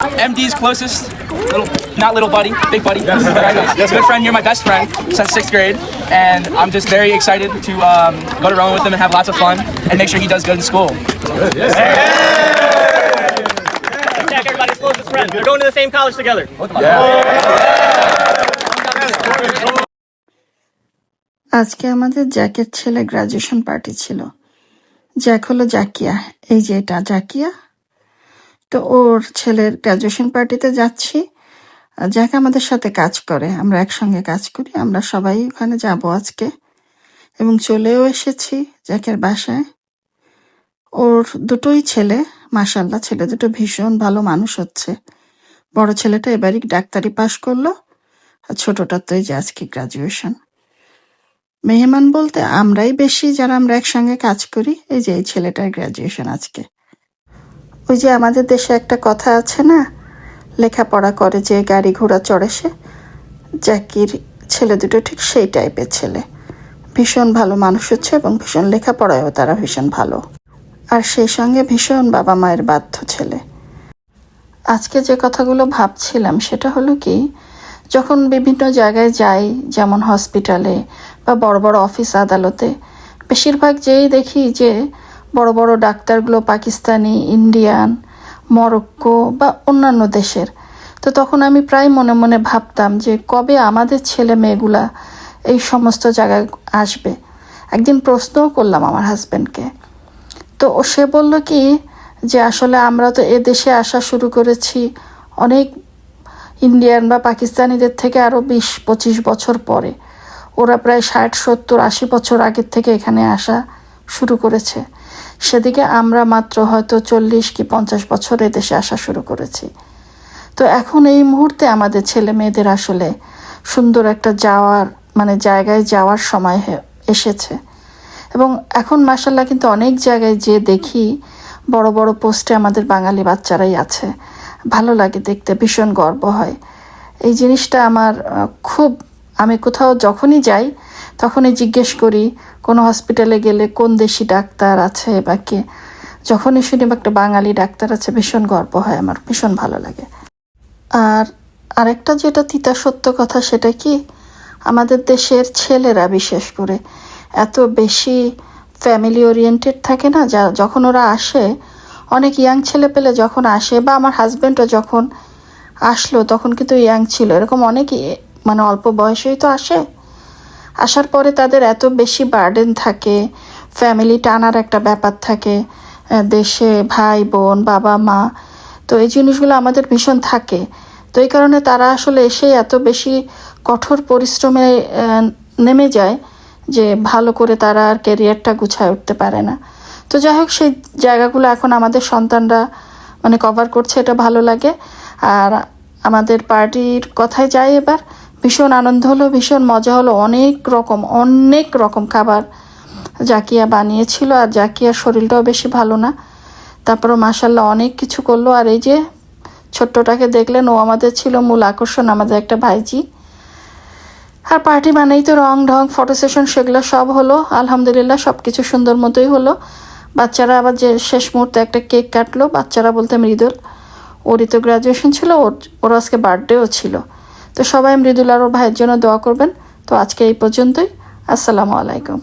MD's closest, not little buddy, big buddy. Good friend, you're my best friend since 6th grade, and I'm just very excited to go to Rowan with him and have lots of fun and make sure he does good in school. Jack, everybody's closest friend. They're going to the same college together. আজকে আমাদের জ্যাকের ছেলে graduation party ছিল। Jack হলো জাকিয়া, এই যে এটা জাকিয়া। তো ওর ছেলের গ্রাজুয়েশন পার্টিতে যাচ্ছি। জ্যাক আমাদের সাথে কাজ করে, আমরা একসঙ্গে কাজ করি। আমরা সবাই ওখানে যাব আজকে এবং চলেও এসেছি জ্যাকের বাসায়। ওর দুটোই ছেলে, মাশাআল্লাহ, ছেলে দুটো ভীষণ ভালো মানুষ হচ্ছে। বড় ছেলেটা এবারই ডাক্তারি পাশ করলো, আর ছোটটার তো এই যে আজকে গ্রাজুয়েশন। মেহমান বলতে আমরাই বেশি, যারা আমরা একসঙ্গে কাজ করি। এই যে এই ছেলেটার গ্রাজুয়েশন আজকে। ওই যে আমাদের দেশে একটা কথা আছে না, লেখাপড়া করে যে গাড়ি ঘোড়া চড়ে সে, জ্যাকির ছেলে দুটো ঠিক সেই টাইপের ছেলে। ভীষণ ভালো মানুষ হচ্ছে এবং ভীষণ লেখাপড়ায়ও তারা ভীষণ ভালো, আর সেই সঙ্গে ভীষণ বাবা মায়ের বাধ্য ছেলে। আজকে যে কথাগুলো ভাবছিলাম সেটা হলো কি, যখন বিভিন্ন জায়গায় যাই, যেমন হসপিটালে বা বড় বড় অফিস আদালতে, বেশিরভাগ যেই দেখি যে বড় বড় ডাক্তারগুলো পাকিস্তানি, ইন্ডিয়ান, মরক্কো বা অন্যান্য দেশের। তো তখন আমি প্রায় মনে মনে ভাবতাম যে কবে আমাদের ছেলে মেয়েগুলা এই সমস্ত জায়গায় আসবে। একদিন প্রশ্নও করলাম আমার হাজব্যান্ডকে। তো সে বলল কি যে আসলে আমরা তো এ দেশে আসা শুরু করেছি অনেক ইন্ডিয়ান বা পাকিস্তানিদের থেকে আরও 20-25 বছর পরে। ওরা প্রায় 60-70-80 বছর আগের থেকে এখানে আসা শুরু করেছে। সেদিকে আমরা মাত্র হয়তো 40 কি 50 বছর দেশে আসা শুরু করেছি। তো এখন এই মুহূর্তে আমাদের ছেলে মেয়েদের আসলে সুন্দর একটা জায়গায় যাওয়ার সময় এসেছে। এবং এখন মাশাআল্লাহ কিন্তু অনেক জায়গায় যে দেখি বড় বড় পোস্টে আমাদের বাঙালি বাচ্চারাই আছে। ভালো লাগে দেখতে, ভীষণ গর্ব হয়। এই জিনিসটা আমার আমি কোথাও যখনই যাই তখনই জিজ্ঞেস করি, কোনো হসপিটালে গেলে কোন দেশি ডাক্তার আছে বা কে। যখনই শুনি একটা বাঙালি ডাক্তার আছে, ভীষণ গর্ব হয় আমার, ভীষণ ভালো লাগে। আর আরেকটা যেটা তিতা সত্য কথা, সেটা কি, আমাদের দেশের ছেলেরা বিশেষ করে এত বেশি ফ্যামিলি ওরিয়েন্টেড থাকে না। যখন ওরা আসে, অনেক ইয়াং ছেলে পেলে যখন আসে, বা আমার হাজব্যান্ডও যখন আসলো তখন কিন্তু ইয়াং ছিল, এরকম অনেক অল্প বয়সেই তো আসে। আসার পরে তাদের এত বেশি বার্ডেন থাকে, ফ্যামিলি টানার একটা ব্যাপার থাকে, দেশে ভাই বোন বাবা মা। তো এই জিনিসগুলো আমাদের ভীষণ থাকে। তো এই কারণে তারা আসলে এসে এত বেশি কঠোর পরিশ্রমে নেমে যায় যে ভালো করে তারা আর ক্যারিয়ারটা গুছায় উঠতে পারে না। তো যাই হোক, সেই জায়গাগুলো এখন আমাদের সন্তানরা কভার করছে, এটা ভালো লাগে। আর আমাদের পার্টির কথায় যাই এবার, ভীষণ আনন্দ হলো, ভীষণ মজা হলো। অনেক রকম খাবার জাকিয়া বানিয়েছিল, আর জাকিয়ার শরীরটাও বেশি ভালো না, তারপরও মাশাআল্লাহ অনেক কিছু করলো। আর এই যে ছোট্টটাকে দেখলেন, ও আমাদের ছিল মূল আকর্ষণ, আমাদের একটা ভাইজি। আর পার্টি মানেই তো রং ঢং, ফটো সেশন, সেগুলো সব হলো। আলহামদুলিল্লাহ সব কিছু সুন্দর মতোই হলো। বাচ্চারা আবার যে শেষ মুহূর্তে একটা কেক কাটলো, বাচ্চারা বলতে মৃদুল, ওরই তো গ্রাজুয়েশন ছিল, ওর আজকে বার্থডেও ছিল। তো সবাই মৃদুল আর ওর ভাইয়ের জন্য দোয়া করবেন। তো আজকে এই পর্যন্তই। আসসালামু আলাইকুম।